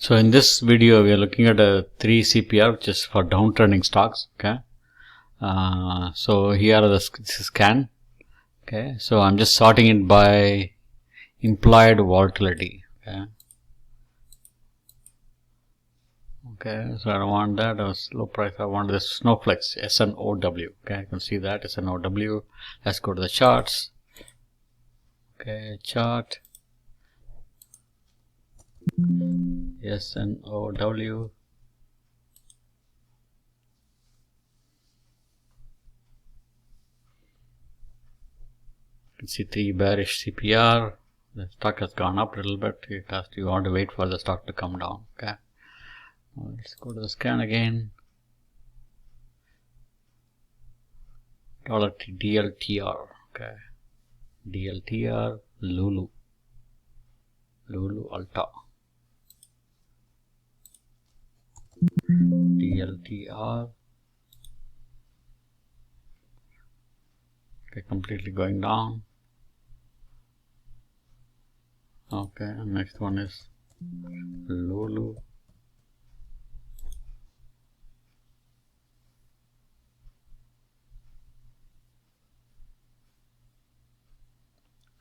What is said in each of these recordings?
So in this video, we are looking at a 3 CPR, which is for downtrending stocks. Okay. So here are the scan. Okay. So I'm just sorting it by implied volatility. Okay. Okay. So I don't want that. It was low price. I want this snowflakes, SNOW. Okay. You can see that SNOW. Let's go to the charts. Okay. Chart. SNOW. You can see 3 bearish CPR. The stock has gone up a little bit. You want to wait for the stock to come down. Okay. Let's go to the scan again. DLTR. Okay. DLTR. Lulu Alta. DLTR. Okay, completely going down. Okay, and next one is Lulu.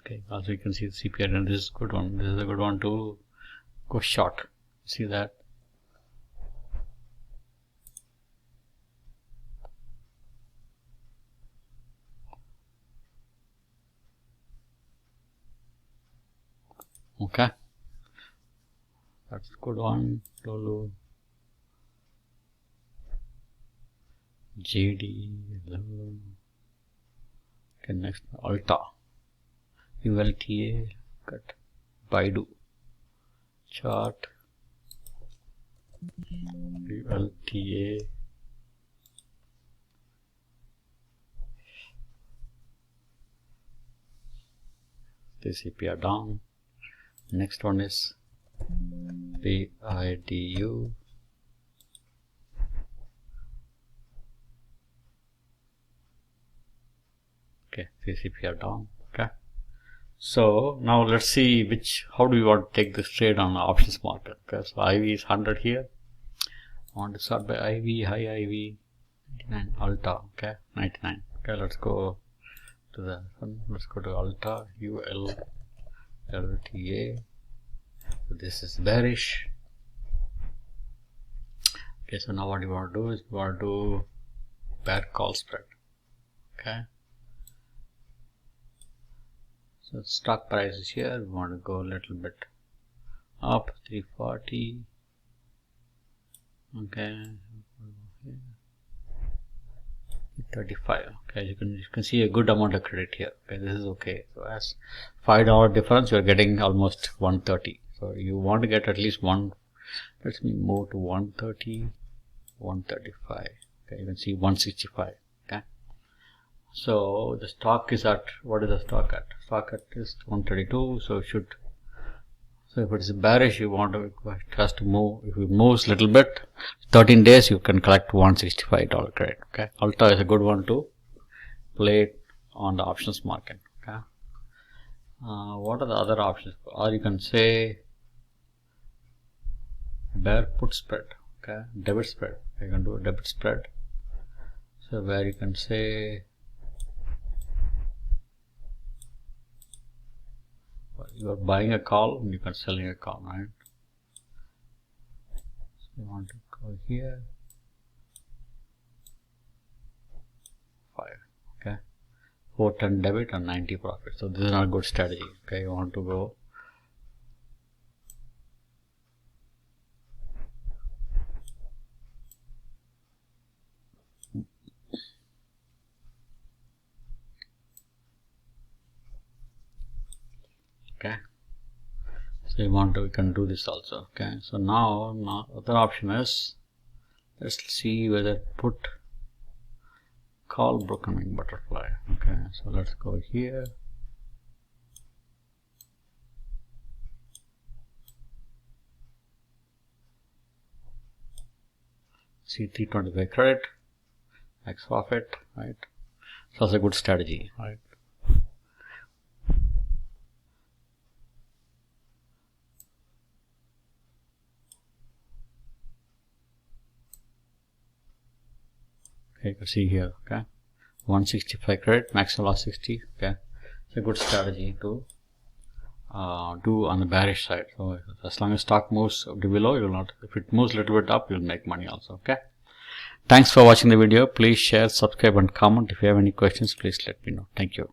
Okay, also you can see the CPR, and this is a good one. This is a good one to go short. See that? Okay, that's a good one. Lulu, JD, Lulu. Okay, next Alta, ULTA, cut, Baidu, chart, ULTA. The CPR down. Next one is PIDU. Okay, CPR down. Okay. So now let's see how do we want to take this trade on the options market. Okay, so IV is 100 here. I want to start by IV, high IV, 99, Alta. Okay, 99. Okay, let's go to the Alta, ULTA. So this is bearish. Okay, so now what you want to do is you want to do bear call spread. Okay. So stock price is here. We want to go a little bit up, 340. Okay. 35. Okay, you can see a good amount of credit here. Okay, this is okay. So as $5 difference, you are getting almost 130. So you want to get at least one. Let me move to 130, 135. Okay, you can see 165. Okay. So the stock is at, what is the stock at? Stock at is 132. So it should. So if it is bearish, you want to, it has to move. If it moves a little bit, 13 days, you can collect $165 credit. Okay. Alta is a good one to play on the options market. Okay. What are the other options? Or you can say bear put spread. Okay. Debit spread. You can do a debit spread. So where you can say you are buying a call and you can selling a call, right? So you want to go here, 5. Okay, 410 debit and 90 profit. So this is not a good strategy. Okay, you want to go okay. So we can do this also. Okay, so now other option is, let's see whether put call broken wing butterfly. Okay, so let's go here. See 325 credit, X profit, right? So that's a good strategy, right? Okay, you can see here. Okay, 165 credit, maximum loss 60. Okay, it's a good strategy to do on the bearish side. So as long as stock moves below, you will not. If it moves a little bit up, you'll make money also. Okay. Thanks for watching the video. Please share, subscribe, and comment. If you have any questions, please let me know. Thank you.